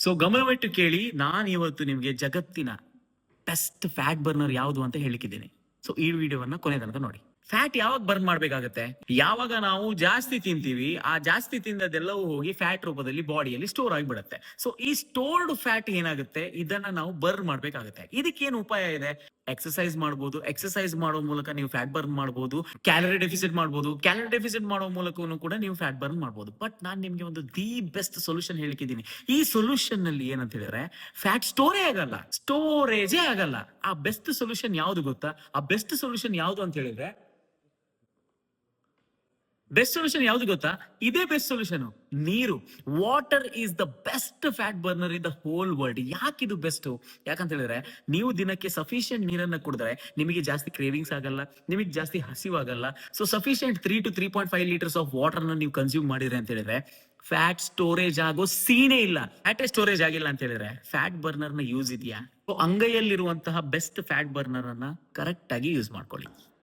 So ಗಮನವಿಟ್ಟು ಕೇಳಿ, ನಾನು ಇವತ್ತು ನಿಮಗೆ ಜಗತ್ತಿನ ಬೆಸ್ಟ್ ಫ್ಯಾಟ್ ಬರ್ನರ್ ಯಾವುದು ಅಂತ ಹೇಳಿಕ್ಕಿದ್ದೀನಿ. ಸೊ ಈ ವಿಡಿಯೋವನ್ನ ಕೊನೆ ತನಕ ನೋಡಿ. ಫ್ಯಾಟ್ ಯಾವಾಗ ಬರ್ನ್ ಮಾಡ್ಬೇಕಾಗತ್ತೆ? ಯಾವಾಗ ನಾವು ಜಾಸ್ತಿ ತಿಂತೀವಿ, ಆ ಜಾಸ್ತಿ ತಿಂದದೆಲ್ಲವೂ ಹೋಗಿ ಫ್ಯಾಟ್ ರೂಪದಲ್ಲಿ ಬಾಡಿಯಲ್ಲಿ ಸ್ಟೋರ್ ಆಗಿಬಿಡುತ್ತೆ. ಸೊ ಈ ಸ್ಟೋರ್ಡ್ ಫ್ಯಾಟ್ ಏನಾಗುತ್ತೆ, ಇದನ್ನ ನಾವು ಬರ್ನ್ ಮಾಡ್ಬೇಕಾಗುತ್ತೆ. ಇದಕ್ಕೇನು ಉಪಾಯ ಇದೆ? ಎಕ್ಸರ್ಸೈಸ್ ಮಾಡಬಹುದು. ಎಕ್ಸರ್ಸೈಸ್ ಮಾಡೋ ಮೂಲಕ ನೀವು ಫ್ಯಾಟ್ ಬರ್ನ್ ಮಾಡಬಹುದು. ಕ್ಯಾಲರಿ ಡೆಫಿಸಿಟ್ ಮಾಡಬಹುದು. ಕ್ಯಾಲರಿ ಡೆಫಿಸಿಟ್ ಮಾಡೋ ಮೂಲಕನೂ ಕೂಡ ನೀವು ಫ್ಯಾಟ್ ಬರ್ನ್ ಮಾಡಬಹುದು. ಬಟ್ ನಾನು ನಿಮ್ಗೆ ಒಂದು ದಿ ಬೆಸ್ಟ್ ಸೊಲ್ಯೂಷನ್ ಹೇಳಿದ್ದೀನಿ. ಈ ಸೊಲ್ಯೂಷನ್ ನಲ್ಲಿ ಏನಂತ ಹೇಳಿದ್ರೆ, ಫ್ಯಾಟ್ ಸ್ಟೋರೇ ಆಗಲ್ಲ, ಸ್ಟೋರೇಜೇ ಆಗಲ್ಲ. ಆ ಬೆಸ್ಟ್ ಸೊಲ್ಯೂಷನ್ ಯಾವ್ದು ಗೊತ್ತಾ? ಆ ಬೆಸ್ಟ್ ಸೊಲ್ಯೂಷನ್ ಯಾವ್ದು ಅಂತ ಹೇಳಿದ್ರೆ, ಬೆಸ್ಟ್ ಸೊಲ್ಯೂಷನ್ ಯಾವ್ದು ಗೊತ್ತಾ? ಇದೇ ಬೆಸ್ಟ್ ಸೊಲ್ಯೂಷನ್. ನೀರು. Water is the best fat burner in the whole world. ಯಾಕೆ ಇದು ಬೆಸ್ಟ್? ಯಾಕಂತ ಹೇಳಿದ್ರೆ, ನೀವು ದಿನಕ್ಕೆ ಸಫಿಶಿಯಂಟ್ ನೀರನ್ನ ಕುಡಿದ್ರೆ ನಿಮಗೆ ಜಾಸ್ತಿ ಕ್ರೇವಿಂಗ್ಸ್ ಆಗಲ್ಲ, ನಿಮಗೆ ಜಾಸ್ತಿ ಹಸಿವಾಗಲ್ಲ. So sufficient 3 to 3.5 litres of water ನೀವು ಕನ್ಸ್ಯೂಮ್ ಮಾಡಿದ್ರೆ ಅಂತ ಹೇಳಿದ್ರೆ, ಫ್ಯಾಟ್ ಸ್ಟೋರೇಜ್ ಆಗೋ ಸೀನೇ ಇಲ್ಲ. ಫ್ಯಾಟ್ ಸ್ಟೋರೇಜ್ ಆಗಿಲ್ಲ ಅಂತ ಹೇಳಿದ್ರೆ ಫ್ಯಾಟ್ ಬರ್ನರ್ ನ ಯೂಸ್ ಇದೆಯಾ? ಅಂಗೈಯಲ್ಲಿರುವಂತಹ ಬೆಸ್ಟ್ ಫ್ಯಾಟ್ ಬರ್ನರ್ ಅನ್ನ ಕರೆಕ್ಟ್ ಆಗಿ ಯೂಸ್ ಮಾಡ್ಕೊಳ್ಳಿ.